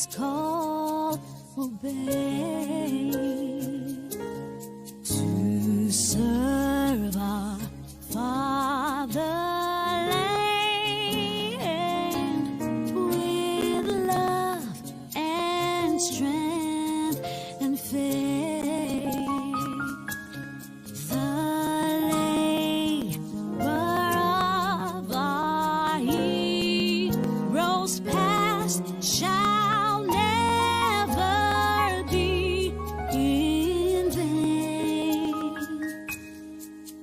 is called obey. To serve our fatherland with love and strength and faith. The labor of our heroes past shall never be in vain.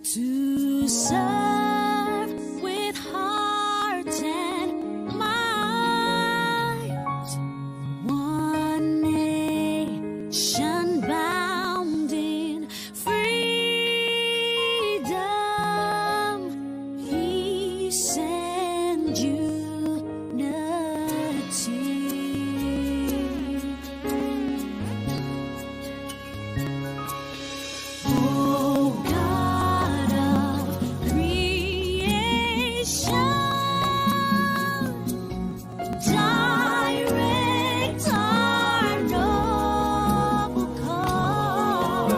To serve with heart and mind, one nation bound in freedom, peace and unity. Oh God of creation, direct our noble cause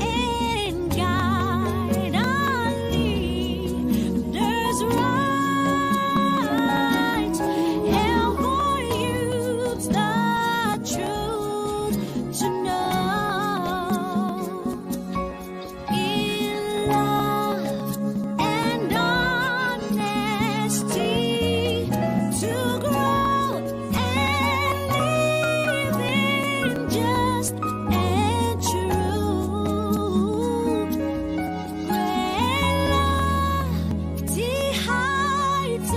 and guide our leaders right. Help our youth the truth to know. In love and honesty to grow and live in just and truth. Where lofty heights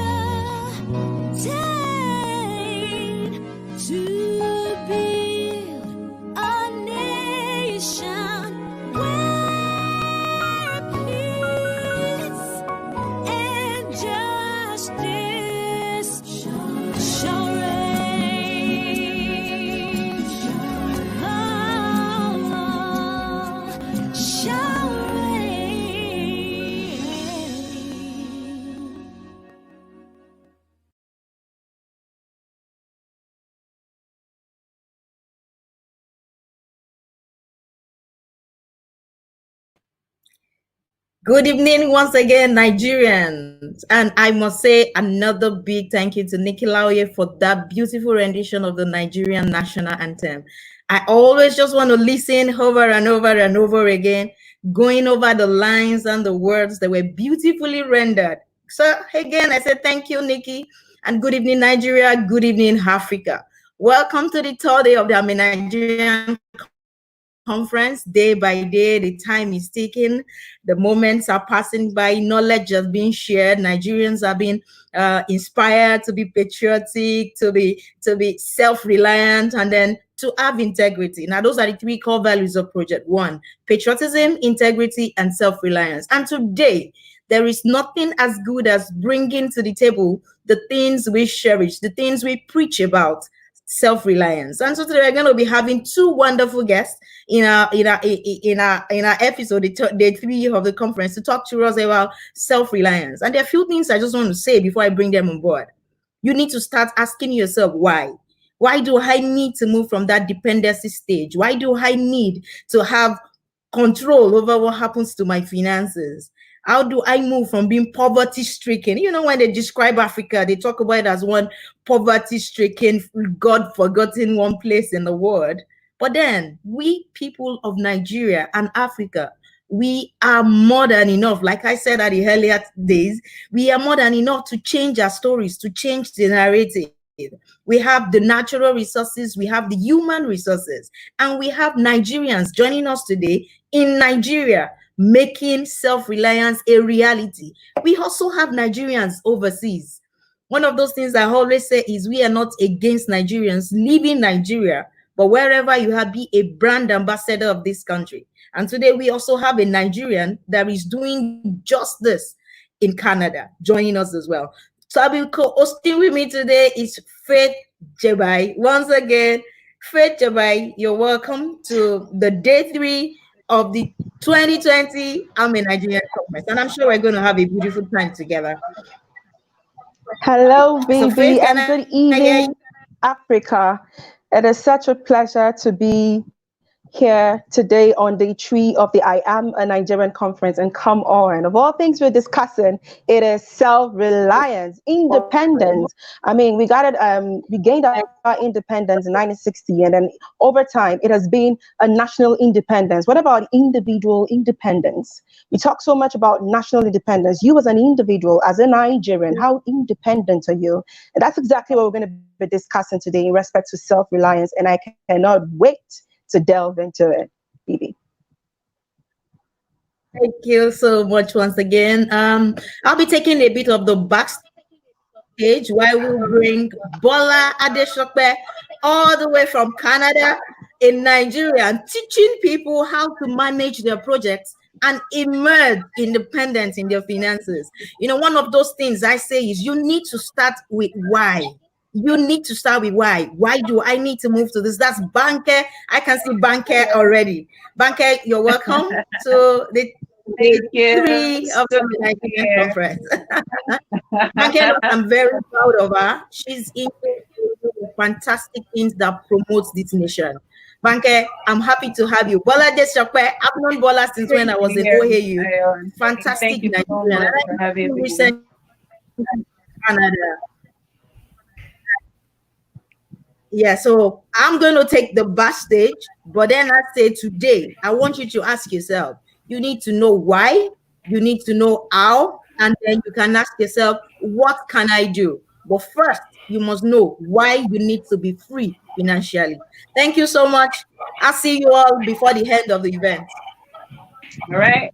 attain to build a nation where peace and justice shall reign. Oh, shall reign. Good evening once again, Nigerians. And I must say another big thank you to Nikki Lauye for that beautiful rendition of the Nigerian national anthem. I always just want to listen over and over and over again, going over the lines and the words that were beautifully rendered. So again, I said thank you, Nikki, and good evening, Nigeria. Good evening, Africa. Welcome to the third day of the Nigerian conference. Day by day, the time is ticking, the moments are passing by, knowledge is being shared, Nigerians are being inspired to be patriotic, to be self-reliant, and then to have integrity. Now those are the three core values of Project One: patriotism, integrity, and self-reliance. And today there is nothing as good as bringing to the table the things we cherish, the things we preach about: self-reliance. And so today we're going to be having two wonderful guests in our episode, day 3 of the conference, to talk to us about self-reliance. And there are a few things I just want to say before I bring them on board. You need to start asking yourself why. Why do I need to move from that dependency stage? Why do I need to have control over what happens to my finances? How do I move from being poverty-stricken? You know, when they describe Africa, they talk about it as one poverty-stricken, God-forgotten one place in the world. But then we people of Nigeria and Africa, we are more than enough. Like I said at the earlier days, we are more than enough to change our stories, to change the narrative. We have the natural resources, we have the human resources, and we have Nigerians joining us today in Nigeria, making self-reliance a reality. We also have Nigerians overseas. One of those things I always say is we are not against Nigerians leaving Nigeria, but wherever you have, be a brand ambassador of this country. And today we also have a Nigerian that is doing just this in Canada, joining us as well. So I'll be co-hosting with me today is Faith Jebai. Once again, Faith Jebai, you're welcome to the day 3 of the 2020 I'm a Nigerian conference, and I'm sure we're going to have a beautiful time together. Hello, baby, and good evening. Africa. It is such a pleasure to be here today on day 3 of the I Am a Nigerian conference. And come on, of all things we're discussing, it is self-reliance, independence. I mean, we gained our independence in 1960, and then over time, it has been a national independence. What about individual independence? We talk so much about national independence. You as an individual, as a Nigerian, how independent are you? And that's exactly what we're going to be discussing today in respect to self-reliance. And I cannot wait to delve into it, Phoebe. Thank you so much once again. I'll be taking a bit of the backstage while we bring Bola Adeshokpe all the way from Canada in Nigeria and teaching people how to manage their projects and emerge independent in their finances. You know, one of those things I say is you need to start with why. You need to start with why. Why do I need to move to this? That's Banker. I can see Banker already. Banker, you're welcome to the Thank you. 3 of So the Nigerian here. conference. Banker, I'm very proud of her. She's into fantastic things that promotes this nation. Banker, I'm happy to have you. Bola Desokpe, I've known Bola since when I was in Here, OAU. Ion. Fantastic Thank you so Nigerian. much And for I having me. recently in Canada. Yeah, so I'm going to take the backstage, but then I say today, I want you to ask yourself, you need to know why, you need to know how, and then you can ask yourself, what can I do? But first, you must know why you need to be free financially. Thank you so much. I'll see you all before the end of the event. All right.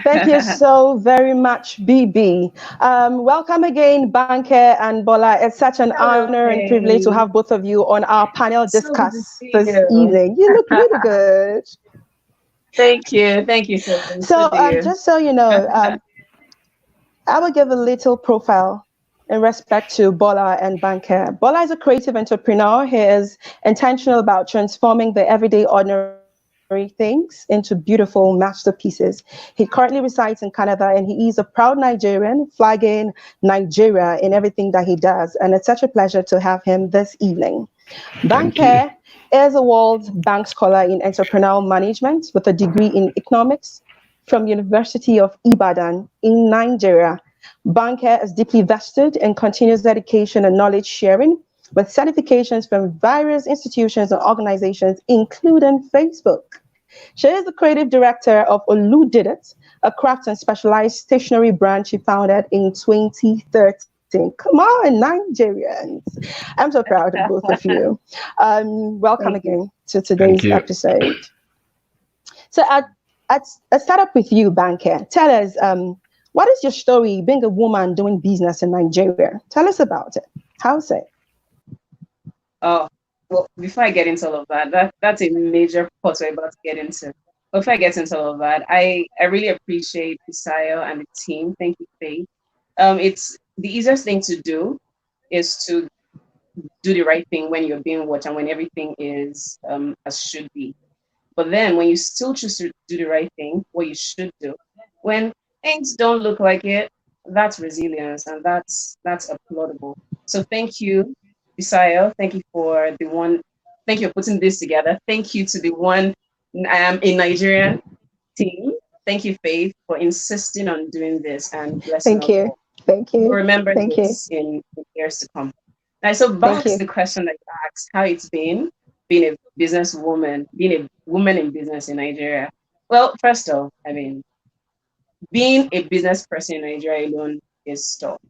Thank you so very much, BB. Welcome again, Banker and Bola. It's such an honor and privilege to have both of you on our panel So good to discuss see this you. evening. You look really good. Thank you. Thank you so much. So, Good to you. just so you know, I will give a little profile in respect to Bola and Banker. Bola is a creative entrepreneur. He is intentional about transforming the everyday ordinary things into beautiful masterpieces. He currently resides in Canada and he is a proud Nigerian, flagging Nigeria in everything that he does. And it's such a pleasure to have him this evening. Banker is a World Bank scholar in entrepreneurial management with a degree in economics from University of Ibadan in Nigeria. Banker is deeply vested in continuous education and knowledge sharing with certifications from various institutions and organizations, including Facebook. She is the creative director of Olu Did It, a craft and specialized stationery brand she founded in 2013. Come on, Nigerians. I'm so proud of both of you. Welcome again to today's episode. So I'll start up with you, Banker. Tell us, what is your story being a woman doing business in Nigeria? Tell us about it. How's it? Oh, well, before I get into all of that's a major part we're about to get into. But before I get into all of that, I really appreciate Isayo and the team. Thank you, Faith. It's the easiest thing to do is to do the right thing when you're being watched and when everything is as should be. But then when you still choose to do the right thing, what you should do, when things don't look like it, that's resilience and that's applaudable. So thank you, Isayo. Thank you for the one. Thank you for putting this together. Thank you to the one in Nigerian team. Thank you, Faith, for insisting on doing this and blessing Thank you. all. Thank you. We'll remember Thank this in years to come. Right, so back to the question that you asked, how it's been being a businesswoman, being a woman in business in Nigeria. Well, first off, I mean, being a business person in Nigeria alone is tough.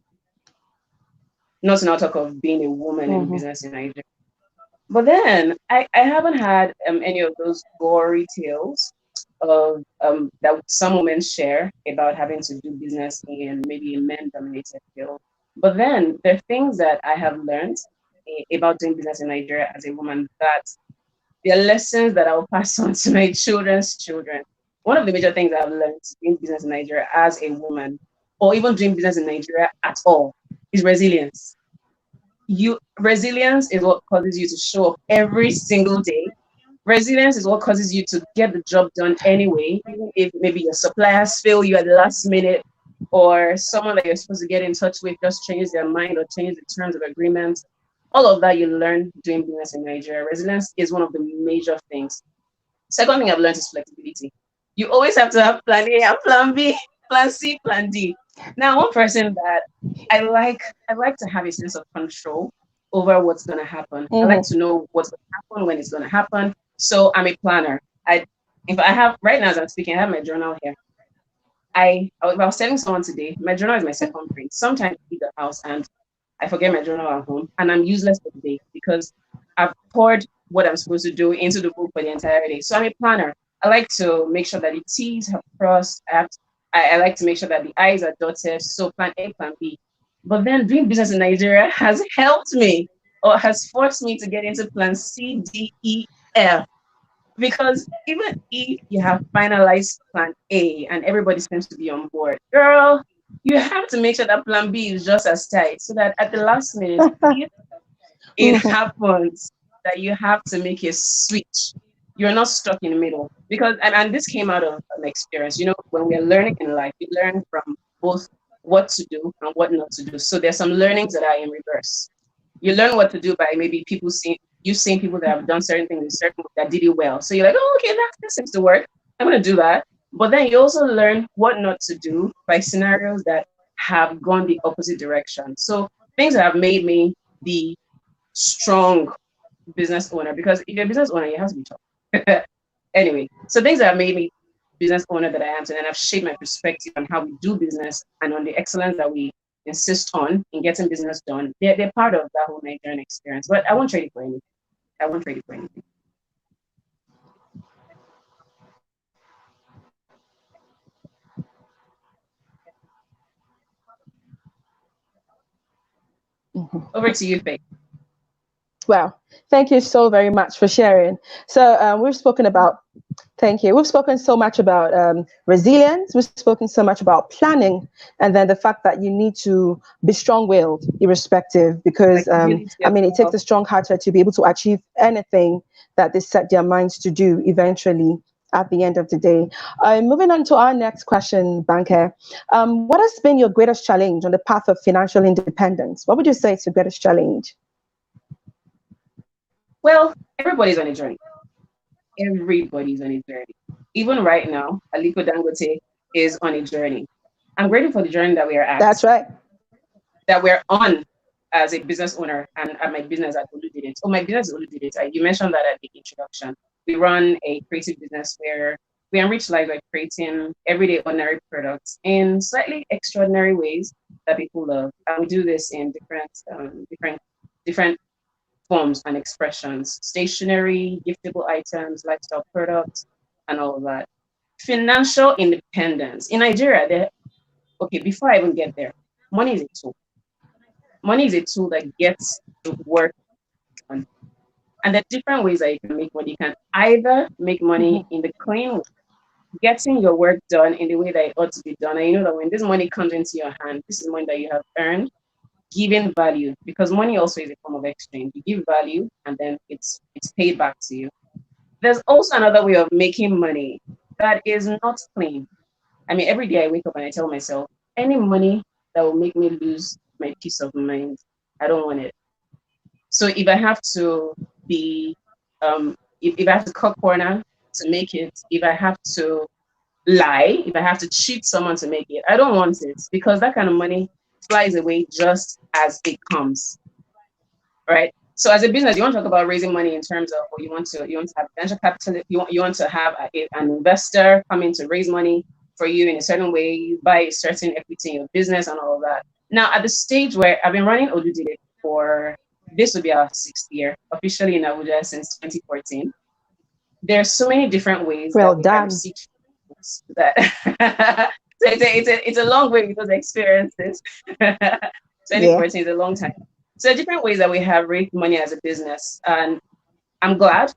Not to not talk of being a woman in business in Nigeria. But then I haven't had any of those gory tales of that some women share about having to do business in maybe a men-dominated field. But then there are things that I have learned about doing business in Nigeria as a woman that there are lessons that I'll pass on to my children's children. One of the major things I've learned doing business in Nigeria as a woman, or even doing business in Nigeria at all, is resilience. Resilience is what causes you to show up every single day. Resilience is what causes you to get the job done anyway, even if maybe your suppliers fail you at the last minute. or someone that you're supposed to get in touch with just change their mind or change the terms of agreement. All of that you learn doing business in Nigeria. Resilience is one of the major things. Second thing I've learned is flexibility. You always have to have plan A and plan B, plan C, plan D. Now, one person that I like to have a sense of control over what's going to happen. I like to know what's going to happen, when it's going to happen. So I'm a planner. If I have right now as I'm speaking, I have my journal here. If I was telling someone today, my journal is my second brain. Sometimes I leave the house and I forget my journal at home, and I'm useless for the day because I've poured what I'm supposed to do into the book for the entire day. So I'm a planner. I like to make sure that the T's have crossed. I like to make sure that the I's are dotted. So plan A, plan B. But then doing business in Nigeria has helped me or has forced me to get into plan C, D, E, F. Because even if you have finalized plan A and everybody seems to be on board, girl, you have to make sure that plan B is just as tight so that at the last minute, if it happens that you have to make a switch, you're not stuck in the middle. Because, and this came out of an experience, you know, when we're learning in life, we learn from both what to do and what not to do. So there's some learnings that are in reverse. You learn what to do by maybe seeing people that have done certain things in certain that did it well. So you're like, oh, okay, that seems to work. I'm going to do that. But then you also learn what not to do by scenarios that have gone the opposite direction. So things that have made me the strong business owner, because if you're a business owner, you have to be tough. Anyway, so things that have made me business owner that I am today, and have shaped my perspective on how we do business and on the excellence that we insist on in getting business done. They're part of that whole Nigerian experience. But I won't trade it for anything. I won't trade it for anything. Over to you, Faye. Wow. Thank you so very much for sharing. So we've spoken about, thank you. We've spoken so much about resilience. We've spoken so much about planning, and then the fact that you need to be strong-willed, irrespective, because it takes a strong-hearted to be able to achieve anything that they set their minds to do eventually at the end of the day. Moving on to our next question, Banker. What has been your greatest challenge on the path of financial independence? What would you say is your greatest challenge? Well, everybody's on a journey. Everybody's on a journey. Even right now, Aliko Dangote is on a journey. I'm grateful for the journey that we are at. That's right. That we're on as a business owner and at my business at Olu Did It. Oh, my business is Olu Did It. You mentioned that at the introduction. We run a creative business where we enrich lives by creating everyday ordinary products in slightly extraordinary ways that people love. And we do this in different forms and expressions: stationery, giftable items, lifestyle products, and all of that. Financial independence in Nigeria. Okay, before I even get there, money is a tool. Money is a tool that gets the work done. And there are different ways that you can make money. You can either make money in the clean way, getting your work done in the way that it ought to be done. And you know that when this money comes into your hand, this is money that you have earned, giving value, because money also is a form of exchange. You give value and then it's paid back to you. There's also another way of making money that is not clean. I mean, every day I wake up and I tell myself, any money that will make me lose my peace of mind, I don't want it. So if I have to be, if I have to cut corner to make it, if I have to lie, if I have to cheat someone to make it, I don't want it, because that kind of money flies away just as it comes, right? So as a business, you want to talk about raising money in terms of, you want to have venture capital, you want to have an investor come in to raise money for you in a certain way, you buy a certain equity in your business and all of that. Now, at the stage where I've been running Olu Did It for, this will be our 6th year officially in Abuja since 2014. There are so many different ways well that we done. can receive that. So it's a long way because experiences. 2014 is a long time. So different ways that we have raised money as a business, and I'm glad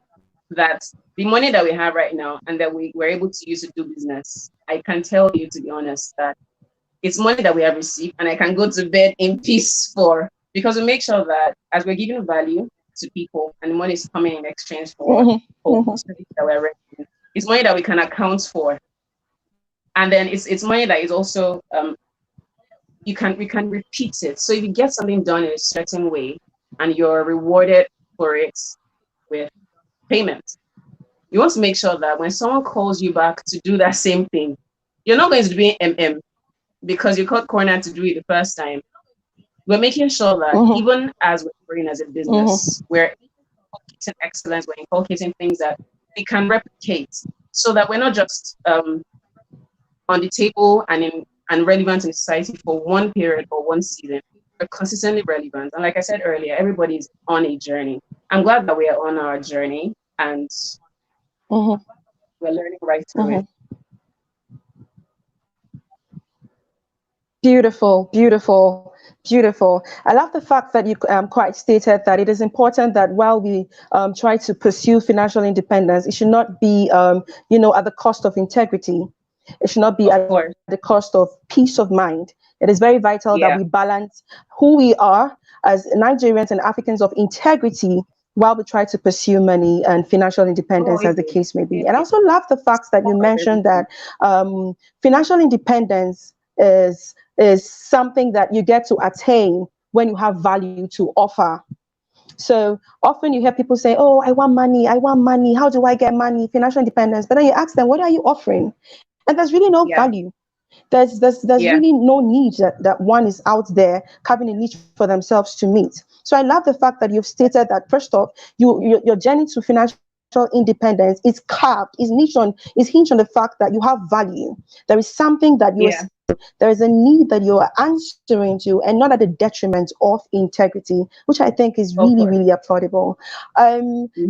that the money that we have right now and that we're able to use to do business, I can tell you, to be honest, that it's money that we have received and I can go to bed in peace for, because we make sure that as we're giving value to people and the money is coming in exchange for that we're raising, it's money that we can account for. And then it's money that is also we can repeat it. So if you get something done in a certain way and you're rewarded for it with payment, you want to make sure that when someone calls you back to do that same thing, you're not going to be MM because you cut corner to do it the first time. We're making sure that even as we're growing as a business, we're inculcating excellence, we're inculcating things that we can replicate so that we're not just on the table and relevant in society for one period or one season. We're consistently relevant. And like I said earlier, everybody's on a journey. I'm glad that we are on our journey and we're learning right through it. Beautiful, beautiful, beautiful. I love the fact that you quite stated that it is important that while we try to pursue financial independence, it should not be, at the cost of integrity. It should not be at the cost of peace of mind. It is very vital that we balance who we are as Nigerians and Africans of integrity while we try to pursue money and financial independence, as the case may be. And I also love the fact that you mentioned that financial independence is something that you get to attain when you have value to offer. So often you hear people say, oh, I want money. How do I get money? Financial independence. But then you ask them, what are you offering? And there's really no value. There's really no need that one is out there having a niche for themselves to meet. So I love the fact that you've stated that, first off, your journey to financial independence is hinged on the fact that you have value. There is something that there is a need that you are answering to, and not at the detriment of integrity, which I think is really, really applaudable.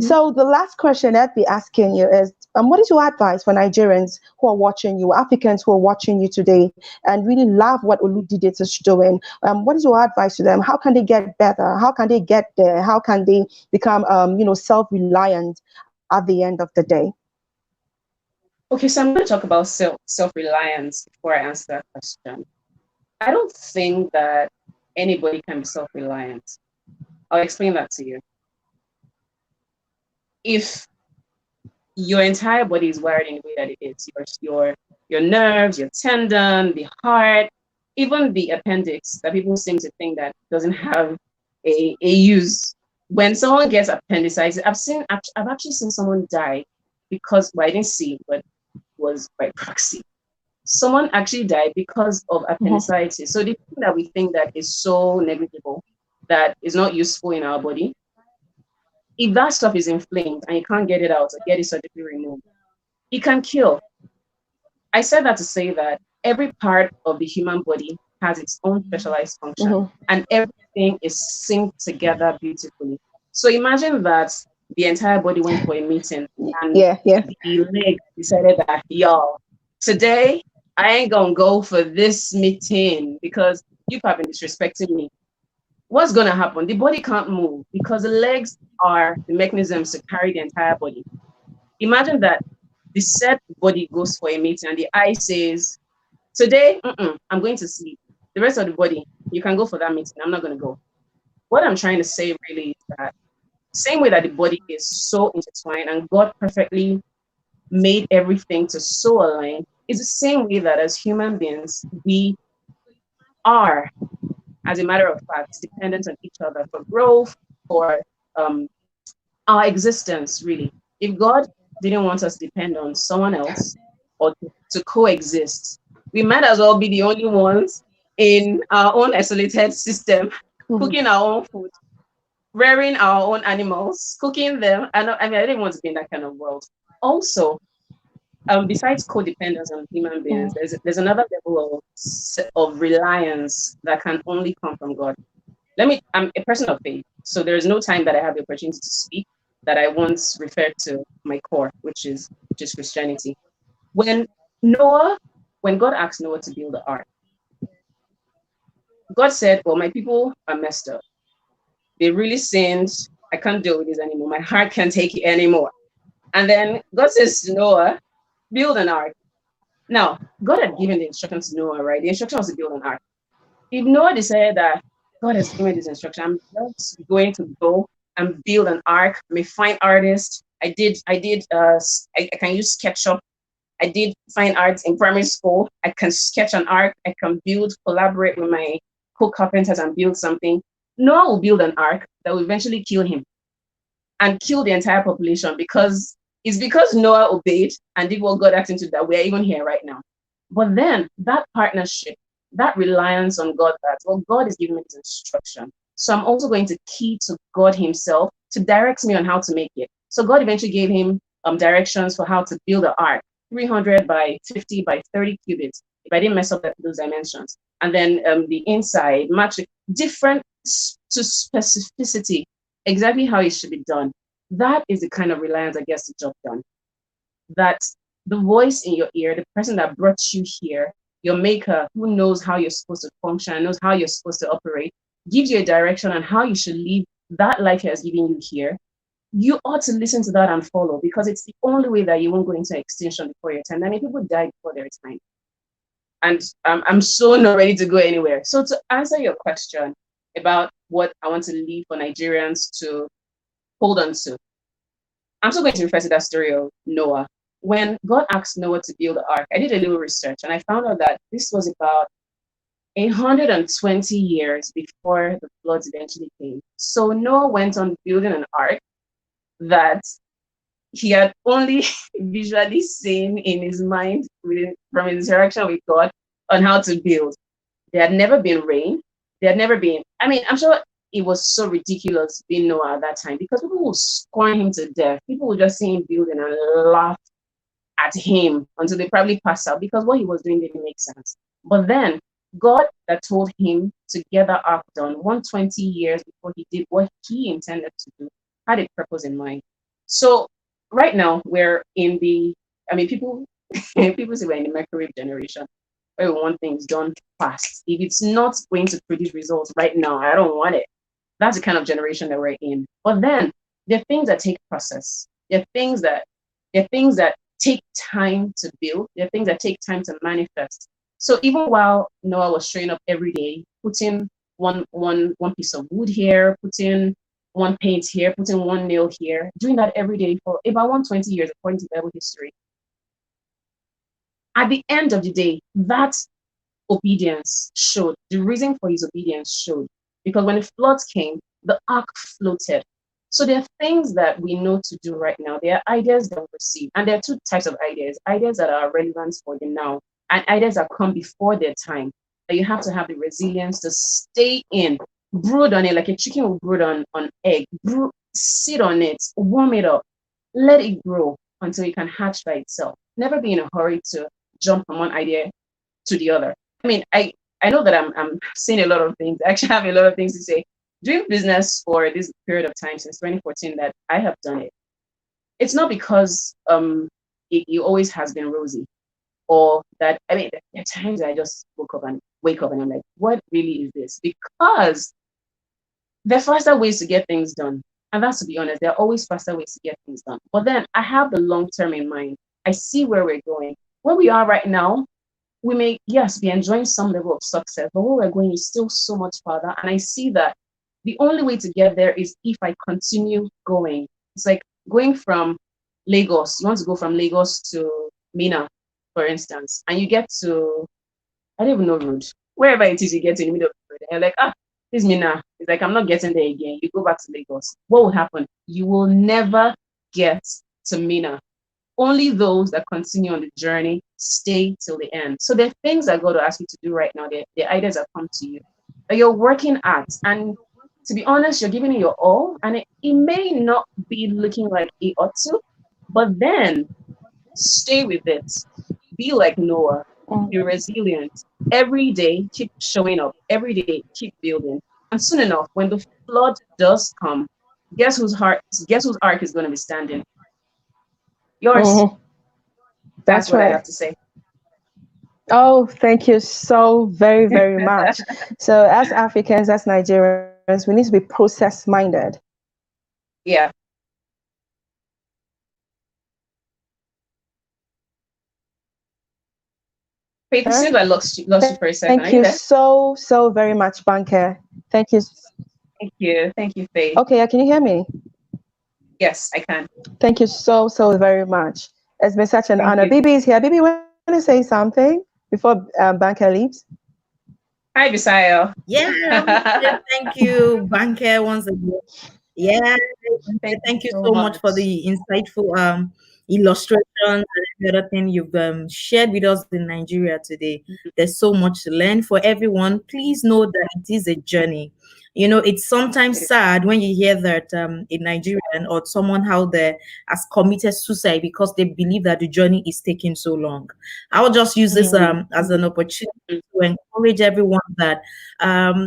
So the last question I'd be asking you is, what is your advice for Nigerians who are watching you, Africans who are watching you today, and really love what Oludide is doing? What is your advice to them? How can they get better? How can they get there? How can they become, self-reliant at the end of the day? Okay, so I'm going to talk about self-reliance before I answer that question. I don't think that anybody can be self-reliant. I'll explain that to you. If your entire body is wired in the way that it is, your nerves, your tendon, the heart, even the appendix that people seem to think that doesn't have a use. When someone gets appendicitis, I've actually seen someone die because, well, I didn't see it, but was by proxy. Someone actually died because of appendicitis. So the thing that we think that is so negligible, that is not useful in our body, if that stuff is inflamed and you can't get it out or get it surgically removed, it can kill. I said that to say that every part of the human body has its own specialized function, and everything is synced together beautifully. So imagine that the entire body went for a meeting, and the leg decided that, y'all, today I ain't gonna go for this meeting because you have been disrespecting me. What's gonna happen? The body can't move because the legs are the mechanisms to carry the entire body. Imagine that the said body goes for a meeting and the eye says, today, I'm going to sleep. The rest of the body, you can go for that meeting. I'm not going to go. What I'm trying to say really is that same way that the body is so intertwined and God perfectly made everything to so align, is the same way that as human beings, we are, as a matter of fact, dependent on each other for growth, for our existence, really. If God didn't want us to depend on someone else or to coexist, we might as well be the only ones in our own isolated system, cooking our own food, rearing our own animals, cooking them. I didn't want to be in that kind of world. Also, besides codependence on human beings, there's another level of reliance that can only come from God. I'm a person of faith, so there's no time that I have the opportunity to speak that I once referred to my core, which is Christianity. When God asked Noah to build the ark, God said, well, my people are messed up. They really sinned. I can't deal with this anymore. My heart can't take it anymore. And then God says to Noah, build an ark. Now, God had given the instruction to Noah, right? The instruction was to build an ark. If Noah decided that God has given me this instruction, I'm just going to go and build an ark. I'm a fine artist. I can use SketchUp I did fine arts in primary school. I can sketch an arc. I can build, collaborate with my co-carpenters and build something. Noah will build an ark that will eventually kill him and kill the entire population because it's because Noah obeyed and did what God asked him to do that we're even here right now. But then that partnership, that reliance on God, that well, God is giving me this instruction. So I'm also going to key to God himself to direct me on how to make it. So God eventually gave him directions for how to build an ark, 300 by 50 by 30 cubits, if I didn't mess up those dimensions. And then the inside, match different to specificity, exactly how it should be done. That is the kind of reliance that gets the job done. That the voice in your ear, the person that brought you here, your maker who knows how you're supposed to function, knows how you're supposed to operate, gives you a direction on how you should live that life he has given you here. You ought to listen to that and follow, because it's the only way that you won't go into extinction before your time. I mean, people die before their time. And I'm so not ready to go anywhere. So to answer your question about what I want to leave for Nigerians to hold on to, I'm still going to refer to that story of Noah. When God asked Noah to build the ark, I did a little research and I found out that this was about 120 years before the floods eventually came. So Noah went on building an ark that he had only visually seen in his mind from his interaction with God on how to build. There had never been rain. There had never been, I mean, I'm sure it was so ridiculous being Noah at that time because people would scorn him to death. People would just see him building and laugh at him until they probably pass out because what he was doing didn't make sense. But then God that told him to get that ark done 120 years before he did what he intended to do had a purpose in mind. So right now we're in the, I mean, people people say we're in the microwave generation where we want things done fast. If it's not going to produce results right now, I don't want it. That's the kind of generation that we're in. But then there are things that take process. There are things that take time to build. There are things that take time to manifest. So even while Noah was showing up every day, putting one piece of wood here, putting one paint here, putting one nail here, doing that every day for about 120 years, according to Bible history. At the end of the day, that obedience showed, the reason for his obedience showed, because when the floods came, the ark floated. So there are things that we know to do right now. There are ideas that we receive, and there are two types of ideas that are relevant for the now, and ideas that come before their time, that you have to have the resilience to stay in, brood on it, like a chicken will brood on egg, sit on it, warm it up, let it grow until it can hatch by itself. Never be in a hurry to jump from one idea to the other. I mean, I know that I'm saying a lot of things. I actually have a lot of things to say. Doing business for this period of time since 2014 that I have done it, it's not because it always has been rosy, or that, I mean, there are times I just wake up and I'm like, what really is this? Because there are faster ways to get things done. And that's, to be honest, there are always faster ways to get things done. But then I have the long term in mind. I see where we're going. Where we are right now, we may, yes, be enjoying some level of success, but where we're going is still so much farther. And I see that the only way to get there is if I continue going. It's like going from Lagos. You want to go from Lagos to Mina, for instance, and you get to, I don't even know road. Wherever it is, you get to in the middle of the road. And you're like, this is Mina. It's like, I'm not getting there again. You go back to Lagos. What will happen? You will never get to Mina. Only those that continue on the journey stay till the end. So there are things that God will ask you to do right now. The ideas that come to you that you're working at. And to be honest, you're giving it your all. And it may not be looking like it ought to, but then stay with it. Be like Noah. Be resilient. Every day, keep showing up. Every day, keep building. And soon enough, when the flood does come, guess whose ark is going to be standing? Yours. Mm-hmm. That's what right. I have to say. Oh, thank you so very, very much. So as Africans, as Nigerians, we need to be process-minded. Yeah. Wait, it seems I lost you for a second. Thank you so very much, Banker. Thank you. Thank you, Faith. Okay, can you hear me? Yes, I can. Thank you so very much. It's been such an Thank honor. you. BB is here. BB, you want to say something before Banker leaves? Hi, Bisayo. Yeah, I want to say thank you, Banker, once again. Yeah, Thank you thank you so so much for much. the insightful illustrations and every other thing you've shared with us in Nigeria today. There's so much to learn for everyone. Please know that it is a journey. You know, it's sometimes sad when you hear that a Nigerian or someone out there has committed suicide because they believe that the journey is taking so long. I'll just use this as an opportunity to encourage everyone that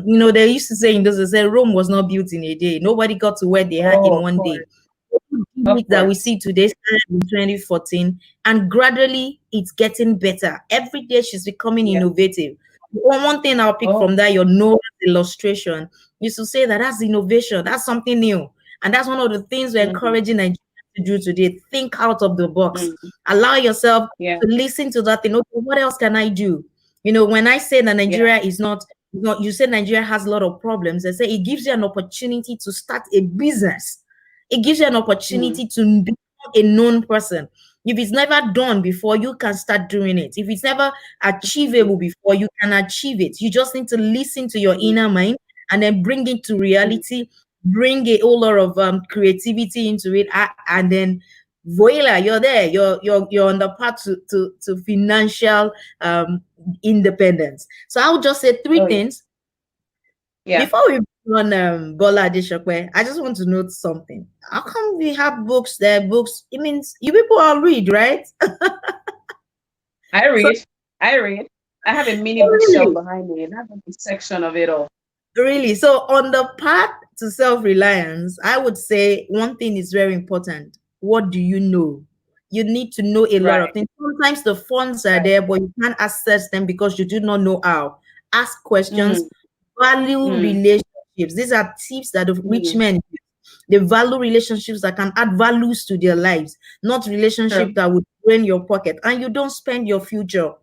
you know, they used to say in those days, say Rome was not built in a day. Nobody got to where they are Oh, in of one day. course. Of Gimmick that we course. see today started in 2014, and gradually it's getting better. Every day she's becoming Yeah. innovative. One thing I'll pick Oh. from that, your Noah's illustration, is to say that that's innovation, that's something new. And that's one of the things we're Mm, encouraging Nigerians to do today. Think out of the box. mm, Allow yourself yeah. to listen to that thing. Okay, what else can I do? You know, when I say that Yeah. Nigeria is not, you say Nigeria has a lot of problems. I say it gives you an opportunity to start a business. It gives you an Mm, opportunity to become a known person. If it's never done before, you can start doing it. If it's never mm, achievable before, you can achieve it. You just need to listen to your mm, inner mind and then bring it to mm. reality, bring a whole lot of creativity into it, and then voila, you're there. You're on the path to financial independence. So I would just say three Oh, yeah. things. Yeah. Before we move on Bola Adeshokwe, I just want to note something. How come we have books there? Books, it means you people all read, right? I So read. I read. I have a mini bookshelf really, behind me, and that's a section of it all. really. So on the path to self-reliance, I would say one thing is very important. What do you know? You need to know a lot of Right. things. Sometimes the funds are Right. there, but you can't access them because you do not know how. Ask questions, Mm, value mm, relationships. These are tips that the rich mm. men use. They value relationships that can add values to their lives, not True. relationship that would drain your pocket. And you don't spend your future.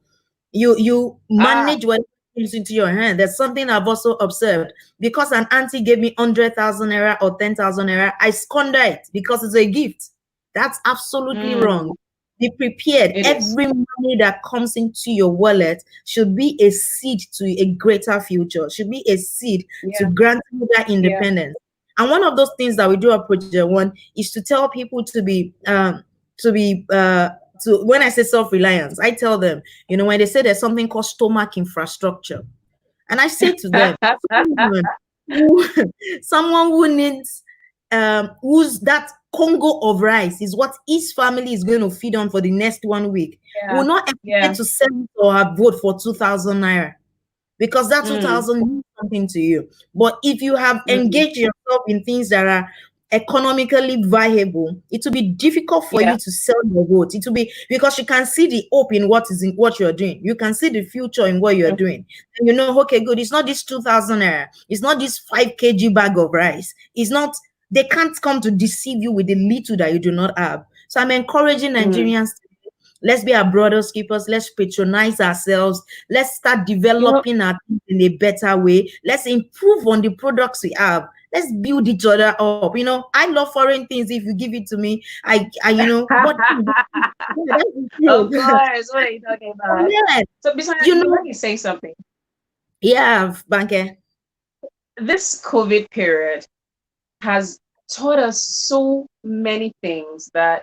You Ah. manage what comes into your hand. There's something I've also observed. Because an auntie gave me 100,000 naira or 10,000 naira, I squander it because it's a gift. That's absolutely wrong. Mm, Be prepared. it is. Every money that comes into your wallet should be a seed to a greater future, should be a seed to Yeah. grant you that Yeah. independence. And one of those things that we do at Project One is to tell people to be to when I say self-reliance, I tell them, you know, when they say there's something called stomach infrastructure, and I say to them, someone who, someone who needs who's that Congo of rice is what his family is going to feed on for the next 1 week, Yeah. will not Yeah. expect to sell it or have vote for 2,000 naira because that Mm, 2,000 means something to you. But if you have mm. engaged yourself in things that are economically viable, it will be difficult for Yeah. you to sell your vote. It will be because you can see the hope in what you're doing. You can see the future in what you're True. doing. And you know, okay, good. It's not this 2,000 naira. It's not this 5 kg bag of rice. It's not, they can't come to deceive you with the little that you do not have. So I'm encouraging Mm. Nigerians, let's be our brothers keepers. Let's patronize ourselves. Let's start You know, developing our things in a better way. Let's improve on the products we have. Let's build each other up. You know, I love foreign things. If you give it to me, you know, but yeah, that's the of truth. course. What are you talking about? Yeah, So, besides, you but let know, me say something. yeah, Banke. This COVID period has taught us so many things that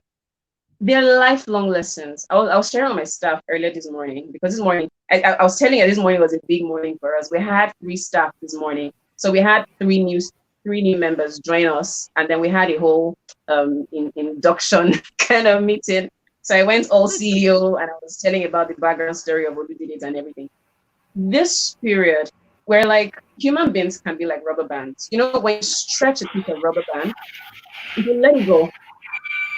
they're lifelong lessons. I was sharing with my staff earlier this morning because this morning, I was telling you this morning was a big morning for us. We had 3 staff this morning. So we had three new members join us, and then we had a whole induction kind of meeting. So I went all CEO and I was telling about the background story of what we did it and everything. This period where like human beings can be like rubber bands. You know, when you stretch a piece of rubber band, if you let it go,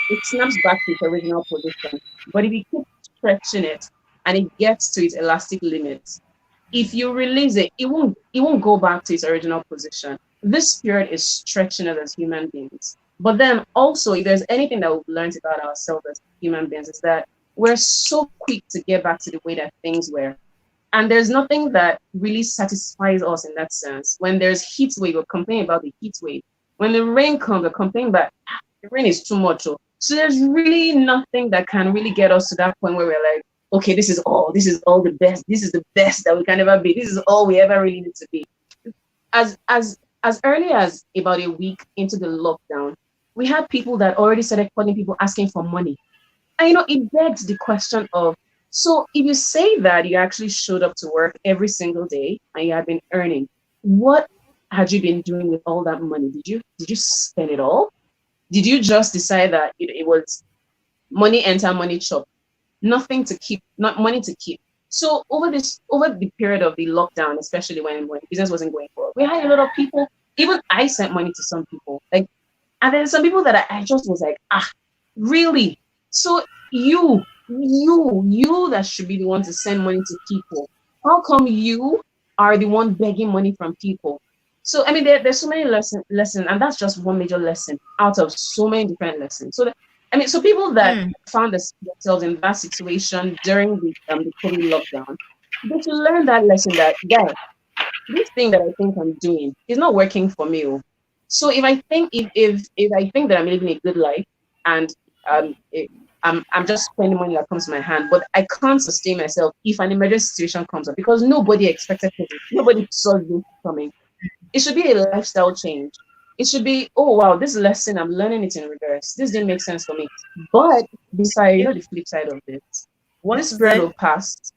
it snaps back to its original position. But if you keep stretching it and it gets to its elastic limits, if you release it, it won't go back to its original position. This spirit is stretching us as human beings. But then also, if there's anything that we've learned about ourselves as human beings, is that we're so quick to get back to the way that things were. And there's nothing that really satisfies us in that sense. When there's heat wave, we're complaining about the heat wave. When the rain comes, we're complaining about the rain is too much. Oh. So there's really nothing that can really get us to that point where we're like, okay, this is all the best. This is the best that we can ever be. This is all we ever really need to be. As early as about a week into the lockdown, we had people that already started calling people asking for money. And it begs the question of, so if you say that you actually showed up to work every single day and you have been earning, what had you been doing with all that money? Did you spend it all? Did you just decide that it was money enter, money chop, nothing to keep, not money to keep? So over the period of the lockdown, especially when business wasn't going forward, we had a lot of people. Even I sent money to some people, and then some people that I just was like, really? So you that should be the one to send money to people, how come you are the one begging money from people? So I mean, there's so many lessons, and that's just one major lesson out of so many different lessons. So so people that found themselves in that situation during the COVID lockdown, they should learn that lesson that, yeah, this thing that I think I'm doing is not working for me. So if I think if I think that I'm living a good life, and I'm just spending money that comes to my hand, but I can't sustain myself if an emergency situation comes up, because nobody expected it. Nobody saw this coming. It should be a lifestyle change. It should be, oh wow, this lesson, I'm learning it in reverse. This didn't make sense for me. But beside, the flip side of this, this bread will pass.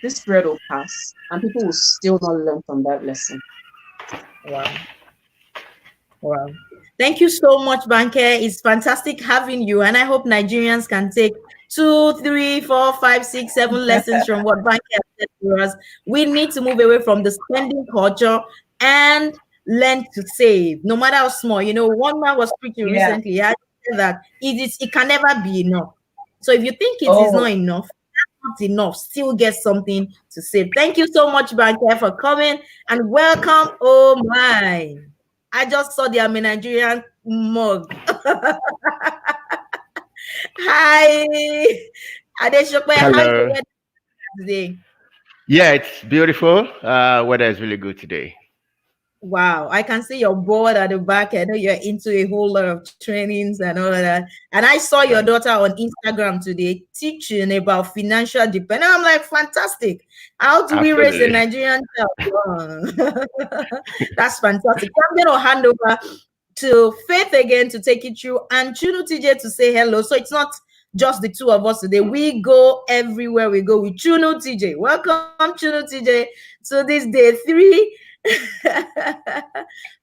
This bread will pass, and people will still not learn from that lesson. Wow. Thank you so much, Banke. It's fantastic having you, and I hope Nigerians can take 2, 3, 4, 5, 6, 7 lessons from what Banke has said to us. We need to move away from the spending culture and learn to save, no matter how small. One man was preaching recently. He had said that it can never be enough. So if you think it is not enough, not enough, still get something to save. Thank you so much, Banke, for coming, and welcome. Oh my, I just saw the Nigerian mug. Hi, Adeshokwe. Hello. How today? Yeah, it's beautiful. Weather is really good today. Wow, I can see your board at the back. I know you're into a whole lot of trainings and all of that. And I saw your daughter on Instagram today teaching about financial dependence. I'm like, fantastic. How do we raise a Nigerian child? That's fantastic. I'm going to hand over to Faith again to take it through, and Chuno TJ to say hello. So it's not just the two of us today. We go everywhere we go with Chuno TJ. Welcome, Chuno TJ, to this day 3.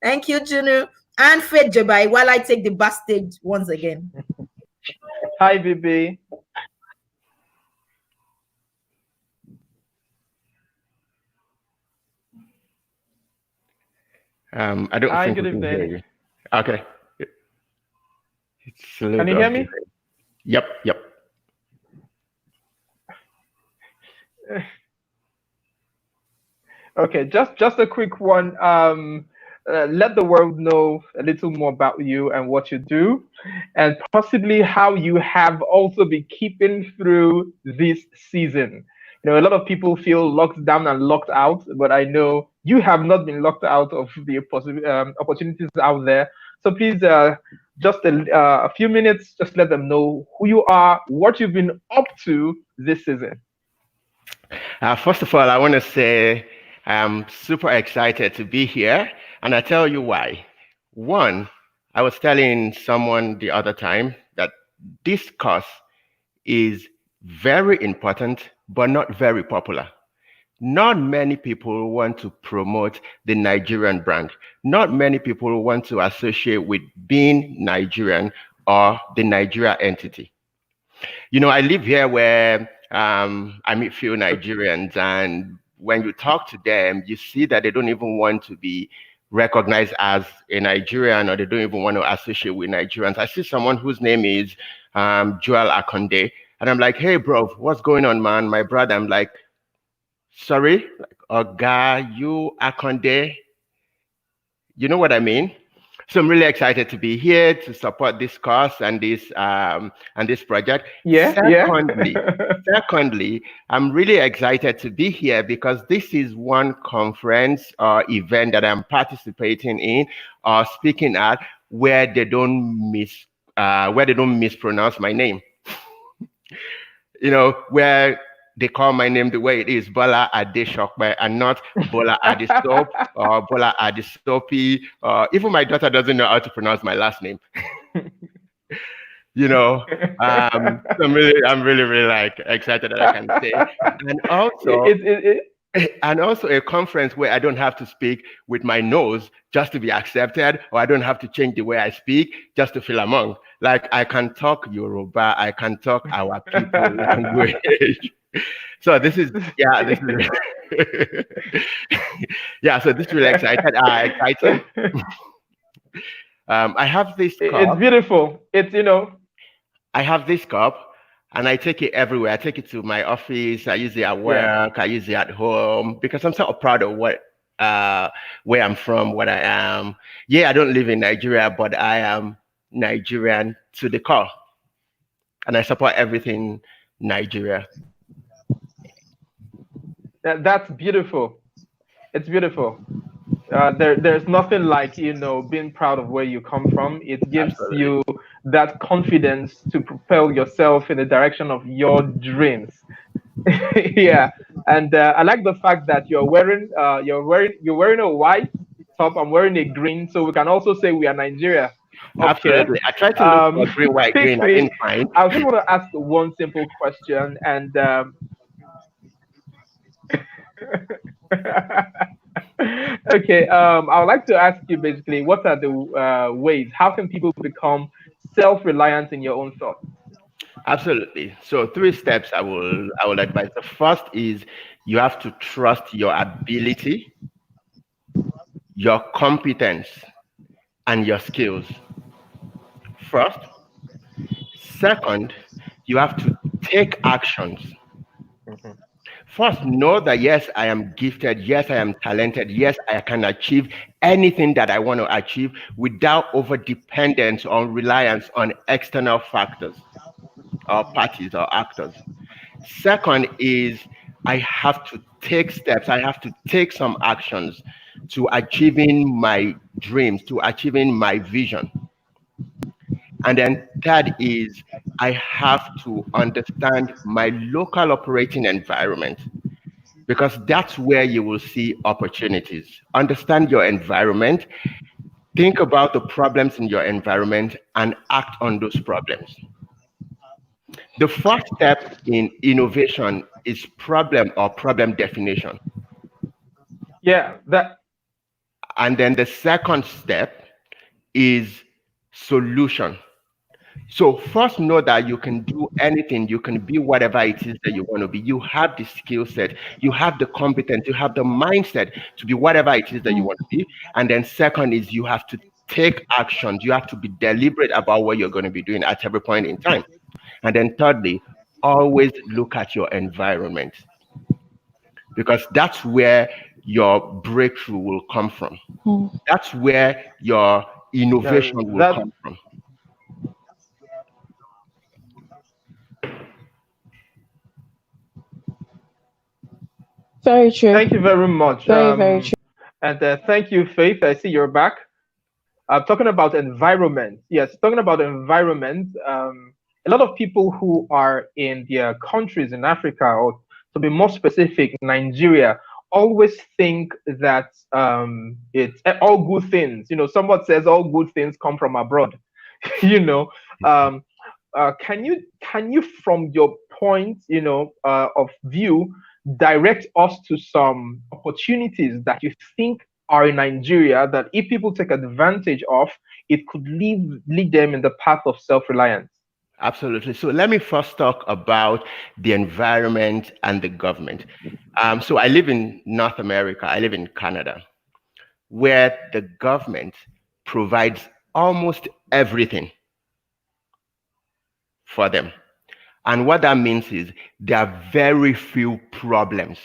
Thank you, Chuno. And Faith Jebai, while I take the backstage once again. Hi, Bibi. I don't think good we can hear evening. you. Okay. Can you hear me? Yep. Okay, just a quick one. Let the world know a little more about you and what you do, and possibly how you have also been keeping through this season. A lot of people feel locked down and locked out, but I know you have not been locked out of the opportunities out there. So please, just a few minutes, just let them know who you are, what you've been up to this season. First of all, I want to say I'm super excited to be here, and I tell you why. One, I was telling someone the other time that this course is very important, but not very popular. Not many people want to promote the Nigerian brand. Not many people want to associate with being Nigerian or the Nigeria entity. I live here where I meet few Nigerians, and when you talk to them, you see that they don't even want to be recognized as a Nigerian, or they don't even want to associate with Nigerians. I see someone whose name is Joel Akonde, and I'm like, hey, bro, what's going on, man? My brother, I'm like, sorry, guy, you Akonde? You know what I mean? So I'm really excited to be here to support this cause and this project. Secondly, I'm really excited to be here because this is one conference or event that I'm participating in or speaking at where they don't where they don't mispronounce my name. You know, where they call my name the way it is, Bola Adeshokbe, and not Bola Adesop or Bola Adesopi. Even my daughter doesn't know how to pronounce my last name. You know, so I'm really like excited that I can say, and also. And also a conference where I don't have to speak with my nose just to be accepted, or I don't have to change the way I speak just to feel among. Like I can talk Yoruba, I can talk our people language. So this is yeah. So this is really exciting. I have this cup. It's beautiful. It's I have this cup. And I take it everywhere. I take it to my office. I use it at work. I use it at home because I'm sort of proud of where I'm from, what I am. Yeah, I don't live in Nigeria, but I am Nigerian to the core. And I support everything Nigeria. That's beautiful. It's beautiful. There's nothing like, being proud of where you come from. It gives you that confidence to propel yourself in the direction of your dreams. Yeah, and I like the fact that you're wearing a white top. I'm wearing a green, so we can also say we are Nigeria. Absolutely. I tried to look for green, white, green. I didn't find. I just want to ask one simple question, and okay, I would like to ask you basically, what are the ways? How can people become self-reliant in your own thought? Absolutely. So 3 steps I will advise. The first is you have to trust your ability, your competence, and your skills. First. Second, you have to take actions. First, know that yes, I am gifted. Yes, I am talented. Yes, I can achieve anything that I want to achieve without over dependence or reliance on external factors or parties or actors. Second is I have to take steps. I have to take some actions to achieving my dreams, to achieving my vision. And then third is I have to understand my local operating environment, because that's where you will see opportunities. Understand your environment, think about the problems in your environment, and act on those problems. The first step in innovation is problem or problem definition. Yeah, that. And then the second step is solution. So first know that you can do anything, you can be whatever it is that you want to be. You have the skill set, you have the competence, you have the mindset to be whatever it is that you want to be. And then second is you have to take actions. You have to be deliberate about what you're going to be doing at every point in time. And then thirdly, always look at your environment, because that's where your breakthrough will come from. That's where your innovation will come from. Very true. Thank you very much. Very true. And thank you, Faith. I see you're back. Talking about environment. Yes, talking about environment. A lot of people who are in their countries in Africa, or to be more specific, Nigeria, always think that it's all good things. Someone says all good things come from abroad. Can you, from your point, of view, direct us to some opportunities that you think are in Nigeria that if people take advantage of, it could lead them in the path of self-reliance? Absolutely. So let me first talk about the environment and the government. So I live in North America. I live in Canada, where the government provides almost everything for them. And what that means is there are very few problems.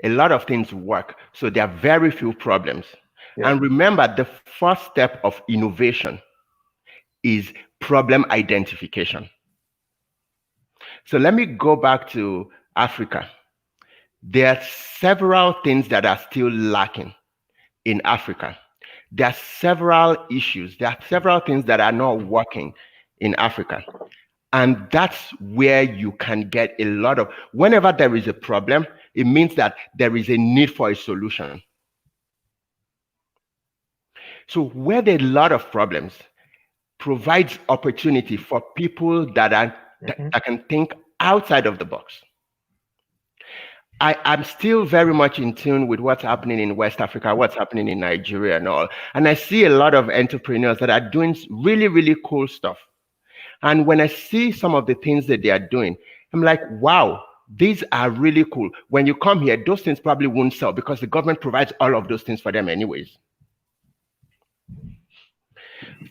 A lot of things work, so there are very few problems. Yeah. And remember, the first step of innovation is problem identification. So let me go back to Africa. There are several things that are still lacking in Africa. There are several issues, there are several things that are not working in Africa. And that's where you can get a lot of, whenever there is a problem, it means that there is a need for a solution. So where there are a lot of problems, provides opportunity for people that can think outside of the box. I'm still very much in tune with what's happening in West Africa, what's happening in Nigeria and all. And I see a lot of entrepreneurs that are doing really, really cool stuff. And when I see some of the things that they are doing, I'm like, wow, these are really cool. When you come here, those things probably won't sell because the government provides all of those things for them anyways.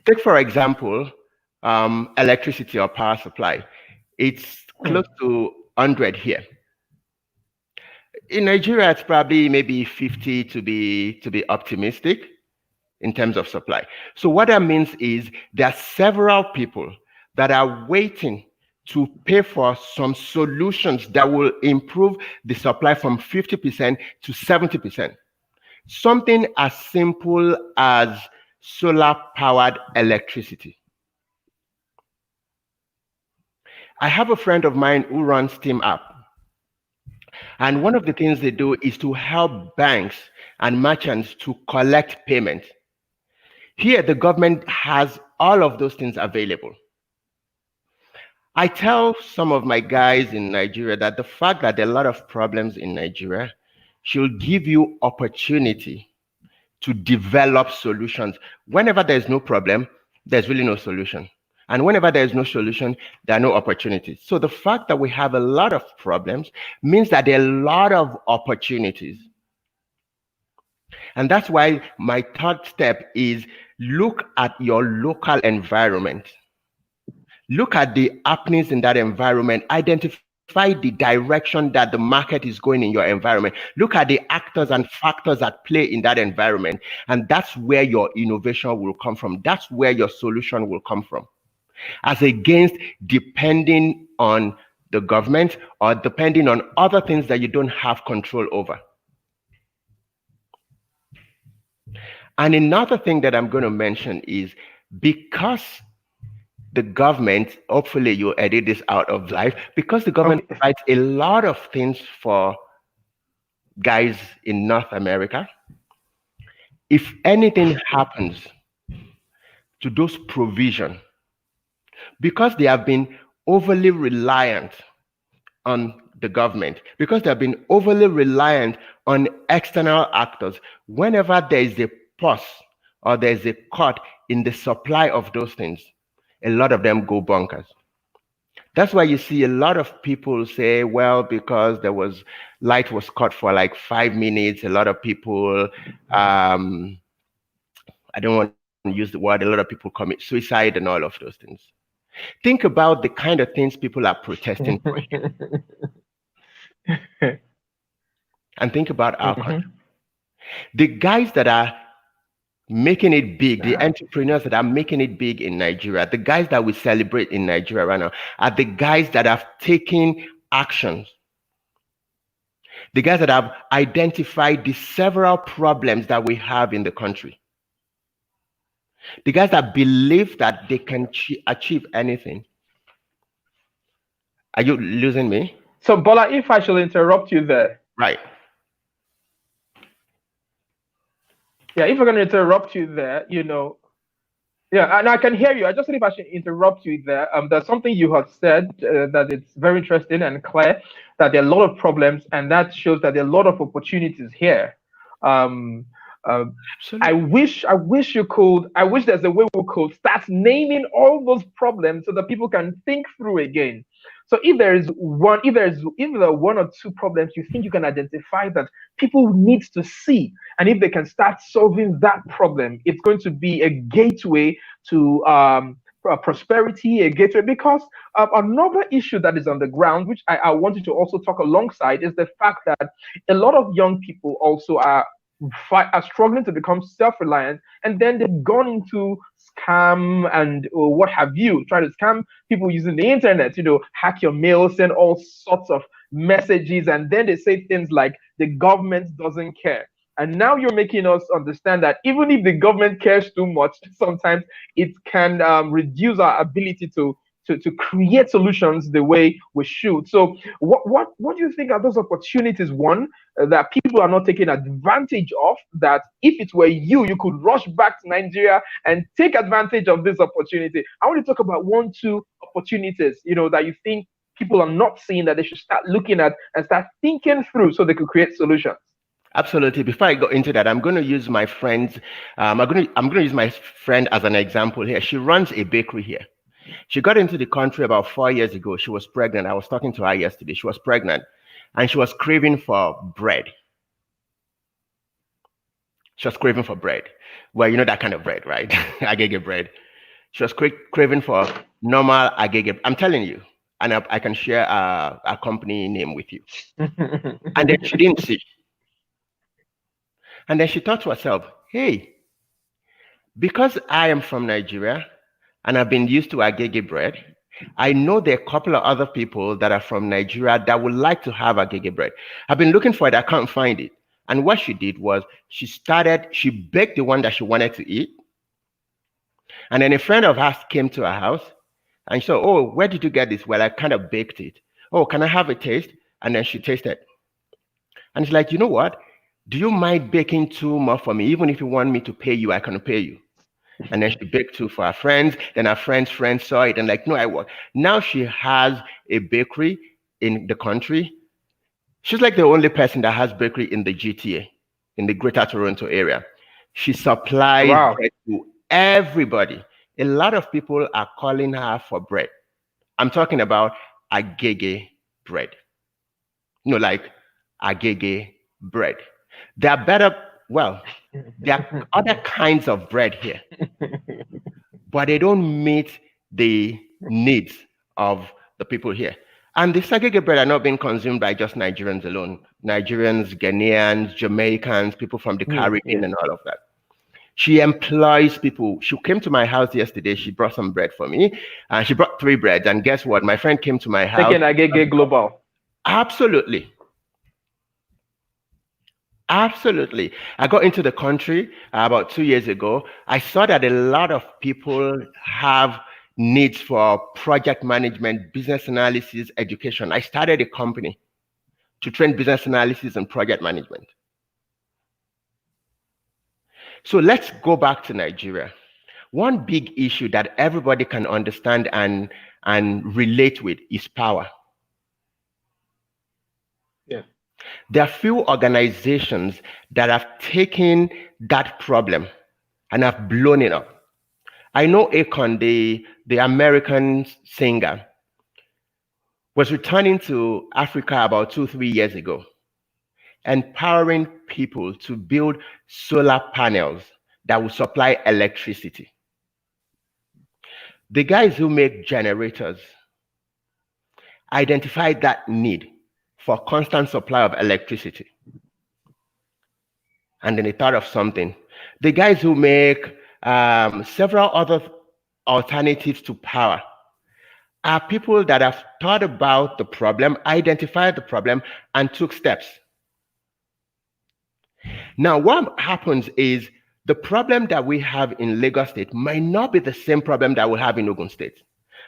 Take, for example, electricity or power supply. It's close to 100 here. In Nigeria, it's probably maybe 50 to be optimistic in terms of supply. So what that means is there are several people that are waiting to pay for some solutions that will improve the supply from 50% to 70%. Something as simple as solar-powered electricity. I have a friend of mine who runs Steam app. And one of the things they do is to help banks and merchants to collect payment. Here, the government has all of those things available. I tell some of my guys in Nigeria that the fact that there are a lot of problems in Nigeria should give you opportunity to develop solutions. Whenever there's no problem, there's really no solution. And whenever there is no solution, there are no opportunities. So the fact that we have a lot of problems means that there are a lot of opportunities. And that's why my third step is look at your local environment. Look at the happenings in that environment. Identify the direction that the market is going in your environment. Look at the actors and factors that play in that environment. And that's where your innovation will come from. That's where your solution will come from. As against depending on the government or depending on other things that you don't have control over. And another thing that I'm going to mention is because the government, hopefully you edit this out of life, because the government provides a lot of things for guys in North America, if anything happens to those provisions, because they have been overly reliant on the government, because they have been overly reliant on external actors, whenever there is a pause or there is a cut in the supply of those things, a lot of them go bonkers. That's why you see a lot of people say, well, because light was cut for like 5 minutes, a lot of people, I don't want to use the word, a lot of people commit suicide and all of those things. Think about the kind of things people are protesting for here. And think about our country. The guys that are making it big, the entrepreneurs that are making it big in Nigeria, the guys that we celebrate in Nigeria right now, are the guys that have taken actions. The guys that have identified the several problems that we have in the country. The guys that believe that they can achieve anything. Are you losing me? So, Bola, if I shall interrupt you there. Right. Yeah, if I'm going to interrupt you there, yeah, and I can hear you. I just said if I should interrupt you there, there's something you have said that it's very interesting and clear, that there are a lot of problems, and that shows that there are a lot of opportunities here. I wish there's a way we could start naming all those problems so that people can think through again. So if there are one or two problems you think you can identify that people need to see, and if they can start solving that problem, it's going to be a gateway to prosperity, a gateway. Because another issue that is on the ground, which I wanted to also talk alongside, is the fact that a lot of young people also are struggling to become self-reliant, and then they've gone into scam and what have you, try to scam people using the internet, hack your mail, send all sorts of messages, and then they say things like the government doesn't care. And now you're making us understand that even if the government cares too much, sometimes it can reduce our ability to create solutions the way we should. So what do you think are those opportunities, one, that people are not taking advantage of, that if it were you, you could rush back to Nigeria and take advantage of this opportunity? I want to talk about one, two opportunities, that you think people are not seeing, that they should start looking at and start thinking through so they could create solutions. Absolutely. Before I go into that, I'm going to use my friends. I'm going to use my friend as an example here. She runs a bakery here. She got into the country about 4 years ago. She was pregnant. I was talking to her yesterday. She was pregnant, and she was craving for bread. She was craving for bread. Well, you know that kind of bread, right? Agege bread. She was craving for normal agege. I'm telling you, and I can share a company name with you. And then she didn't see. And then she thought to herself, hey, because I am from Nigeria and I've been used to agege bread, I know there are a couple of other people that are from Nigeria that would like to have agege bread. I've been looking for it. I can't find it. And what she did was she baked the one that she wanted to eat. And then a friend of hers came to her house and she said, oh, where did you get this? Well, I kind of baked it. Oh, can I have a taste? And then she tasted. And she's like, you know what? Do you mind baking two more for me? Even if you want me to pay you, I can pay you. And then she baked two for her friends. Then her friends' friends saw it and like, no, I want. Now she has a bakery in the country. She's like the only person that has bakery in the GTA, in the Greater Toronto area. She supplies bread to everybody. A lot of people are calling her for bread. I'm talking about agege bread. Like agege bread. There are there are other kinds of bread here, but they don't meet the needs of the people here. And the agege bread are not being consumed by just Nigerians alone. Nigerians, Ghanaians, Jamaicans, people from the Caribbean and all of that. She employs people. She came to my house yesterday. She brought some bread for me. And she brought 3 breads. And guess what? My friend came to my house. Taking agege global. Absolutely. Absolutely. I got into the country about 2 years ago. I saw that a lot of people have needs for project management, business analysis, education. I started a company to train business analysis and project management. So let's go back to Nigeria. One big issue that everybody can understand and relate with is power. Yeah. There are few organizations that have taken that problem and have blown it up. I know Akon, the American singer, was returning to Africa about 2-3 years ago, empowering people to build solar panels that will supply electricity. The guys who make generators identified that need for constant supply of electricity. And then they thought of something. The guys who make several other alternatives to power are people that have thought about the problem, identified the problem, and took steps. Now, what happens is the problem that we have in Lagos State might not be the same problem that we have in Ogun State.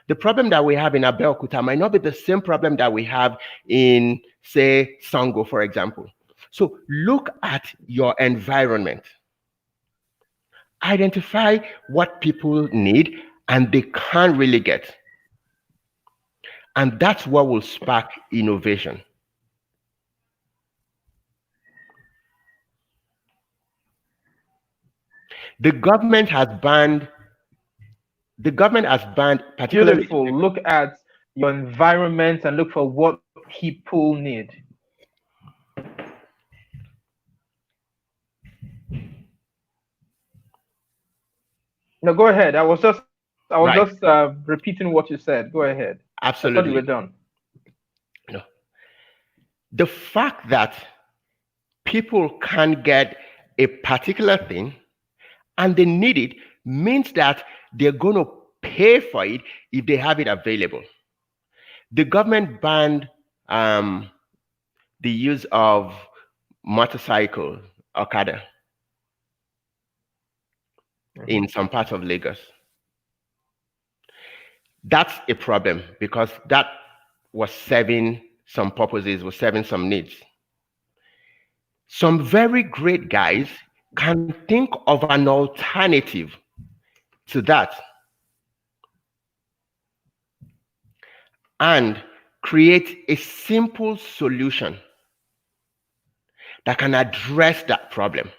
The problem that we have in Abeokuta might not be the same problem that we have in, say, Sango, for example. So look at your environment. Identify what people need and they can't really get. And that's what will spark innovation. The government has banned particularly. Beautiful. Look at your environment and look for what people need. No, go ahead. I was just repeating what you said. Go ahead. Absolutely. I thought you were done. No. The fact that people can't get a particular thing and they need it means that they're going to pay for it if they have it available. The government banned the use of motorcycle Okada in some parts of Lagos. That's a problem because that was serving some purposes, was serving some needs. Some very great guys can think of an alternative to that and create a simple solution that can address that problem.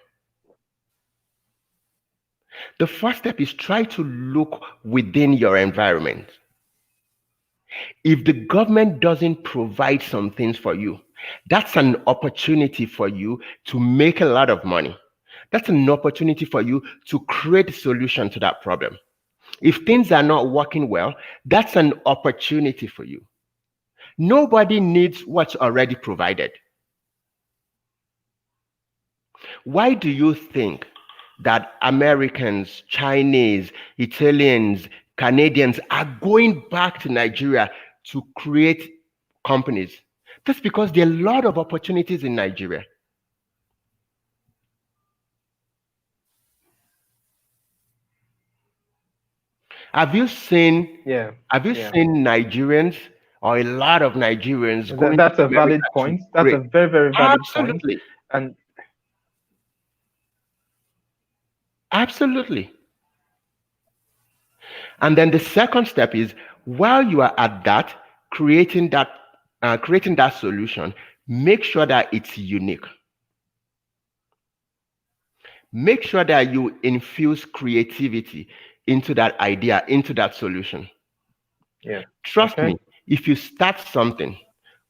The first step is try to look within your environment. If the government doesn't provide some things for you, that's an opportunity for you to make a lot of money. That's an opportunity for you to create a solution to that problem. If things are not working well, that's an opportunity for you. Nobody needs what's already provided. Why do you think that Americans, Chinese, Italians, Canadians are going back to Nigeria to create companies? That's because there are a lot of opportunities in Nigeria. Have you seen Nigerians or a lot of Nigerians going That's to a valid point. That's a very, very valid Absolutely. point. And absolutely. And then the second step is, while you are at that, creating that solution, make sure that it's unique. Make sure that you infuse creativity into that idea, into that solution. Yeah. Trust me, if you start something,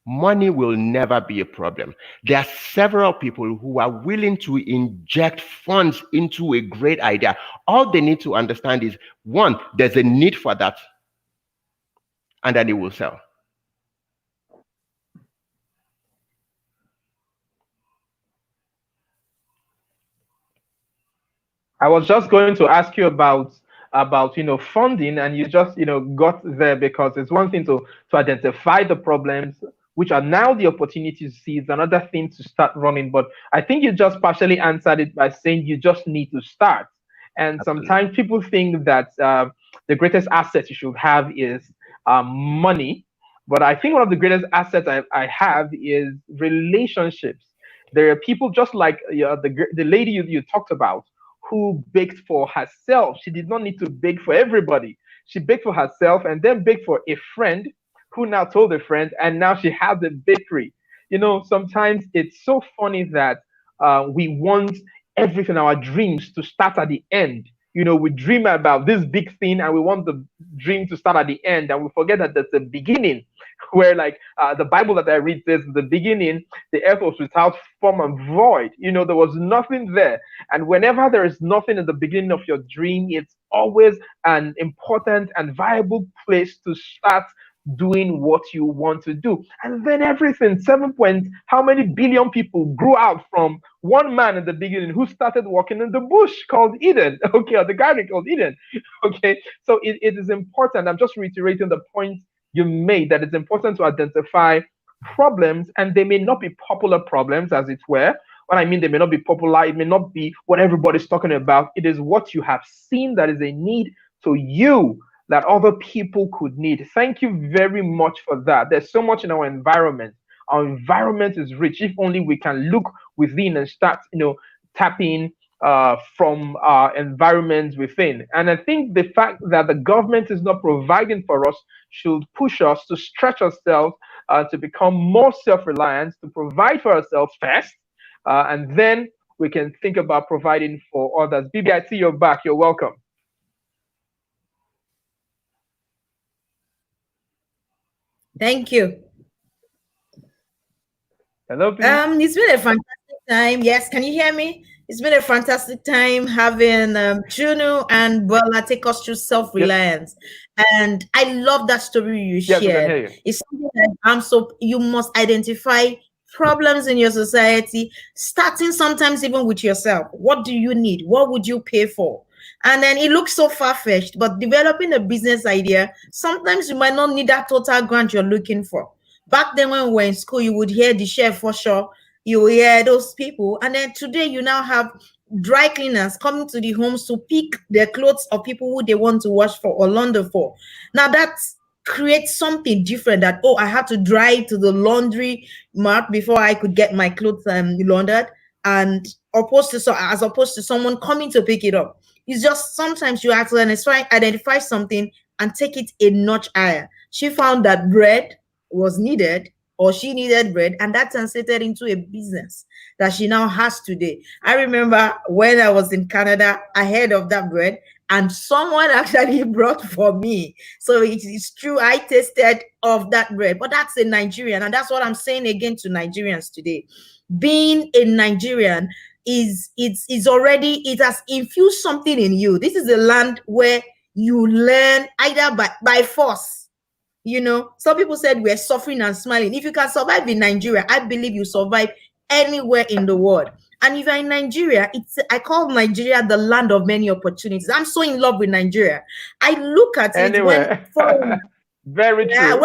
money will never be a problem. There are several people who are willing to inject funds into a great idea. All they need to understand is, one, there's a need for that, and then it will sell. I was just going to ask you about funding, and you just got there, because it's one thing to identify the problems, which are now the opportunities to see. It's another thing to start running. But I think you just partially answered it by saying you just need to start. And Absolutely. Sometimes people think that the greatest asset you should have is money. But I think one of the greatest assets I have is relationships. There are people just like the lady you talked about, who baked for herself. She did not need to bake for everybody. She baked for herself and then baked for a friend, who now told a friend, and now she has a bakery. Sometimes it's so funny that we want everything, our dreams, to start at the end. We dream about this big thing and we want the dream to start at the end, and we forget that there's a beginning where, like, the Bible that I read says, in the beginning, the earth was without form and void. There was nothing there. And whenever there is nothing in the beginning of your dream, it's always an important and viable place to start doing what you want to do. And then everything, 7 point how many billion people grew out from one man in the beginning who started walking in the bush called Eden, okay, or the garden called Eden. Okay, so it is important. I'm just reiterating the point you made, that it's important to identify problems, and they may not be popular problems, as it were. What I mean, they may not be popular, it may not be what everybody's talking about. It is what you have seen that is a need to you that other people could need. Thank you very much for that. There's so much in our environment. Our environment is rich. If only we can look within and start, tapping from our environments within. And I think the fact that the government is not providing for us should push us to stretch ourselves, to become more self-reliant, to provide for ourselves first, and then we can think about providing for others. Bibi, I see you're back. You're welcome. Thank you. Hello, Bibi. It's been a fantastic time. Yes, can you hear me? It's been a fantastic time having Juno and Bola take us through self-reliance. Yes. And I love that story you shared. Yes, I can hear you. It's something that you must identify problems in your society, starting sometimes even with yourself. What do you need? What would you pay for? And then it looks so far-fetched, but developing a business idea, sometimes you might not need that total grant you're looking for. Back then when we were in school, you would hear the chef for sure, You hear those people, and then today you now have dry cleaners coming to the homes to pick the clothes of people who they want to wash for or launder for. Now that creates something different, that, oh, I had to drive to the laundry mart before I could get my clothes laundered, and as opposed to someone coming to pick it up. It's just sometimes you have to identify something and take it a notch higher. She found that bread was needed, or she needed bread, and that translated into a business that she now has today. I remember when I was in Canada, I heard of that bread, and someone actually brought for me. So it's true, I tasted of that bread, but that's a Nigerian, and that's what I'm saying again to Nigerians today. Being a Nigerian is already, it has infused something in you. This is a land where you learn either by force. You know, some people said we're suffering and smiling. If you can survive in Nigeria, I believe you survive anywhere in the world. And if you're in Nigeria, I call Nigeria the land of many opportunities. I'm so in love with Nigeria. I look at it Anywhere. Very true.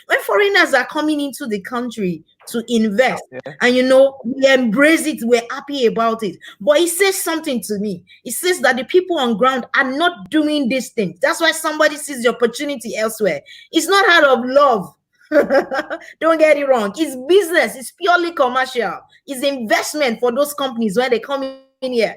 When foreigners are coming into the country to invest, and you know, we embrace it, we're happy about it. But it says something to me. It says that the people on ground are not doing these things. That's why somebody sees the opportunity elsewhere. It's not out of love. Don't get it wrong. It's business. It's purely commercial. It's investment for those companies when they come in here.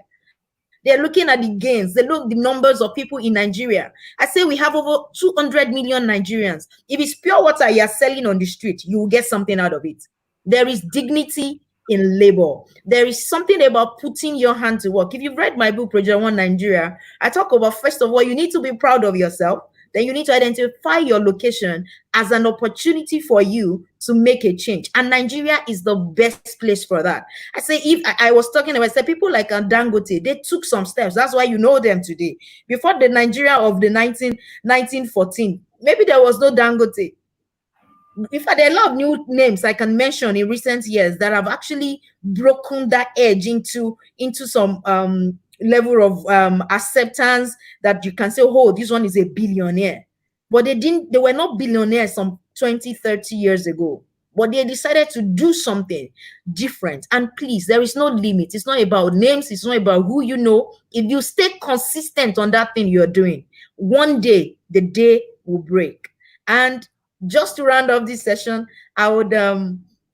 They're looking at the gains. They look the numbers of people in Nigeria. I say we have over 200 million Nigerians. If it's pure water you're selling on the street, you will get something out of it. There is dignity in labor. There is something about putting your hand to work. If you've read my book, Project One Nigeria, I talk about, first of all, you need to be proud of yourself. Then you need to identify your location as an opportunity for you to make a change. And Nigeria is the best place for that. I say, if I was talking about, I said, people like Dangote, they took some steps. That's why you know them today. Before the Nigeria of the 1914, maybe there was no Dangote. In fact, there are a lot of new names I can mention in recent years that have actually broken that edge into some level of acceptance, that you can say, oh, this one is a billionaire. But they were not billionaires some 20, 30 years ago. But they decided to do something different. And please, there is no limit. It's not about names. It's not about who you know. If you stay consistent on that thing you're doing, one day, the day will break. And just to round off this session, I would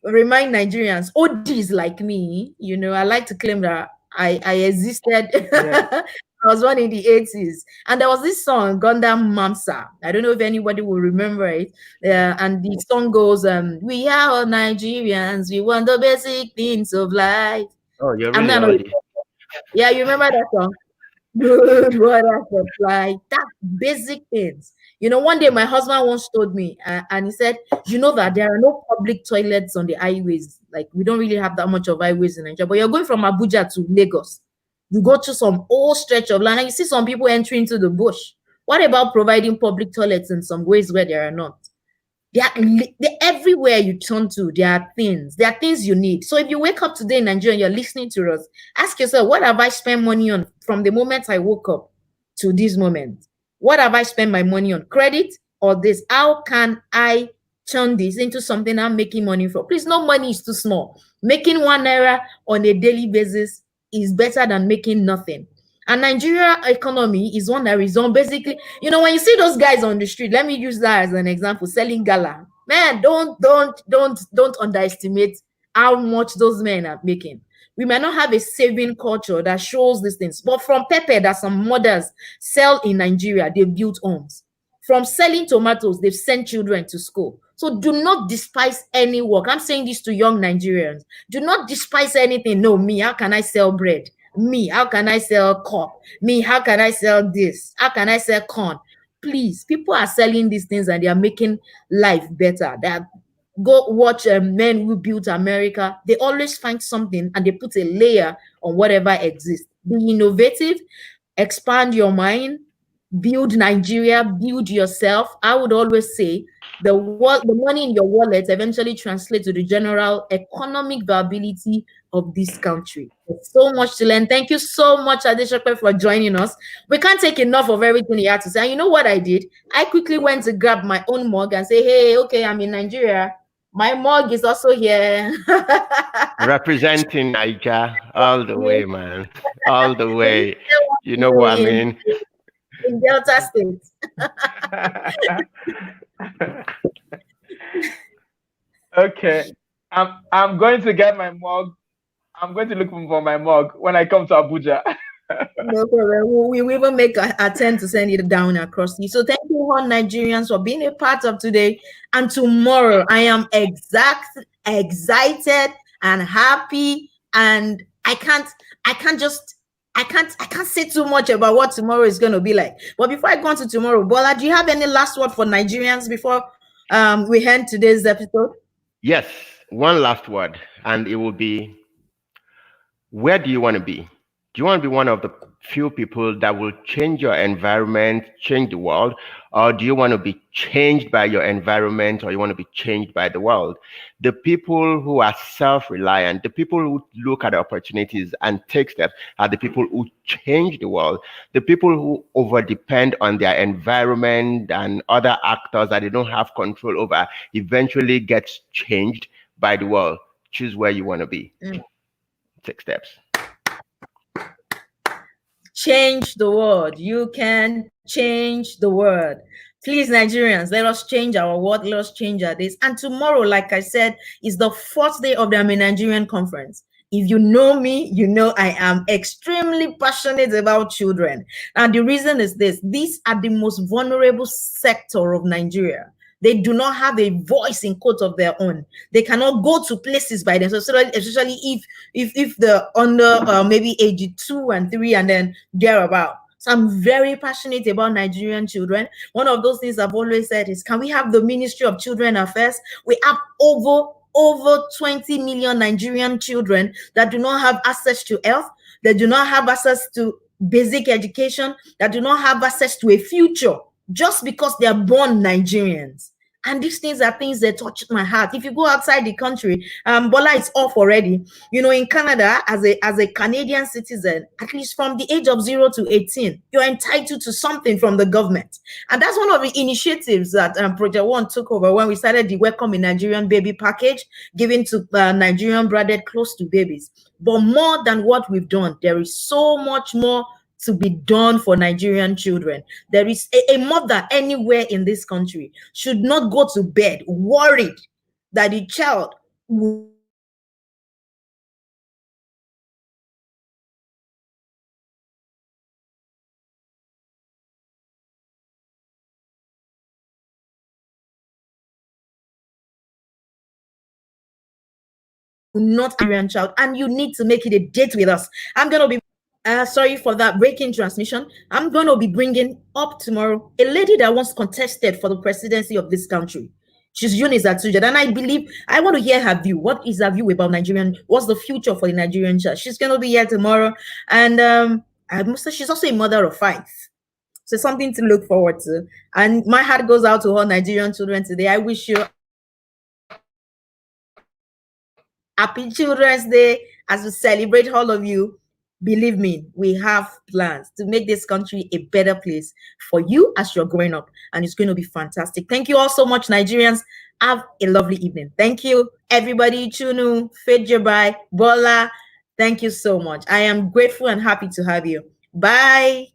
remind Nigerians, ODs like me, you know, I like to claim that I existed. Yeah. I was born in the 80s. And there was this song, Gundam Mamsa. I don't know if anybody will remember it. And the song goes, we are all Nigerians. We want the basic things of life. Oh, you're really Yeah, you remember that song? Good water supply. That basic things. You know, one day my husband once told me, and he said, you know that there are no public toilets on the highways. Like, we don't really have that much of highways in Nigeria. But you're going from Abuja to Lagos. You go to some old stretch of land and you see some people entering into the bush. What about providing public toilets in some ways where there are not? They're everywhere you turn to, there are things you need. So if you wake up today in Nigeria and you're listening to us, ask yourself, what have I spent money on from the moment I woke up to this moment? What have I spent my money on? Credit or this? How can I turn this into something I'm making money for? Please, no money is too small. Making ₦1 on a daily basis is better than making nothing. And Nigeria economy is one that is on basically, you know, when you see those guys on the street, let me use that as an example, selling gala. Man, don't underestimate how much those men are making. We might not have a saving culture that shows these things, but from pepper that some mothers sell in Nigeria, they built homes. From selling tomatoes, they've sent children to school. So do not despise any work. I'm saying this to young Nigerians. Do not despise anything. No, me, how can I sell bread? Me, how can I sell corn? Me, how can I sell this? How can I sell corn? Please, people are selling these things and they are making life better. Go watch Men Who Built America. They always find something and they put a layer on whatever exists. Be innovative, expand your mind, build Nigeria, build yourself. I would always say the money in your wallet eventually translates to the general economic viability of this country. There's so much to learn. Thank you so much, Adeshope, for joining us. We can't take enough of everything you had to say. And you know what I did? I quickly went to grab my own mug and say, hey, okay, I'm in Nigeria. My mug is also here. Representing Niger all the way, man. All the way. You know what I in, mean? in Delta State. Okay. I'm going to get my mug. I'm going to look for my mug when I come to Abuja. No problem. We will even make a attempt to send it down across you. So thank you all Nigerians for being a part of today and tomorrow. I am excited and happy, and I can't say too much about what tomorrow is going to be like. But before I go on to tomorrow, Bola, do you have any last word for Nigerians before we end today's episode? Yes, one last word, and it will be, where do you want to be? Do you want to be one of the few people that will change your environment, change the world? Or do you want to be changed by your environment, or you want to be changed by the world? The people who are self-reliant, the people who look at opportunities and take steps, are the people who change the world. The people who over-depend on their environment and other actors that they don't have control over eventually gets changed by the world. Choose where you want to be. Take steps. Change the world. You can change the world. Please, Nigerians, let us change our world. Let us change our days. And tomorrow, like I said, is the fourth day of the Nigerian conference. If you know me, you know I am extremely passionate about children. And the reason is this: these are the most vulnerable sector of Nigeria. They do not have a voice in quote of their own. They cannot go to places by themselves, especially if they're under maybe age 2 and 3 and then thereabout. So I'm very passionate about Nigerian children. One of those things I've always said is, can we have the Ministry of Children Affairs? We have over 20 million Nigerian children that do not have access to health, that do not have access to basic education, that do not have access to a future, just because they are born Nigerians. And these things are things that touch my heart. If you go outside the country, Bola is off already. You know, in Canada, as a Canadian citizen, at least from the age of 0 to 18, you're entitled to something from the government. And that's one of the initiatives that Project One took over when we started the Welcome in Nigerian Baby package, given to Nigerian branded close to babies. But more than what we've done, there is so much more to be done for Nigerian children. There is a mother anywhere in this country should not go to bed worried that the child will not Nigerian child, and you need to make it a date with us. I'm going to be sorry for that breaking transmission. I'm going to be bringing up tomorrow a lady that once contested for the presidency of this country. She's Eunice Atuja, and I believe I want to hear her view. What is her view about Nigerian? What's the future for the Nigerian child? She's going to be here tomorrow, and I must say she's also a mother of 5. So something to look forward to. And my heart goes out to all Nigerian children today. I wish you happy Children's Day as we celebrate all of you. Believe me, we have plans to make this country a better place for you as you're growing up, and it's going to be fantastic. Thank you all so much, Nigerians. Have a lovely evening. Thank you, everybody. Chunu, Fejabai, Bola. Thank you so much. I am grateful and happy to have you. Bye.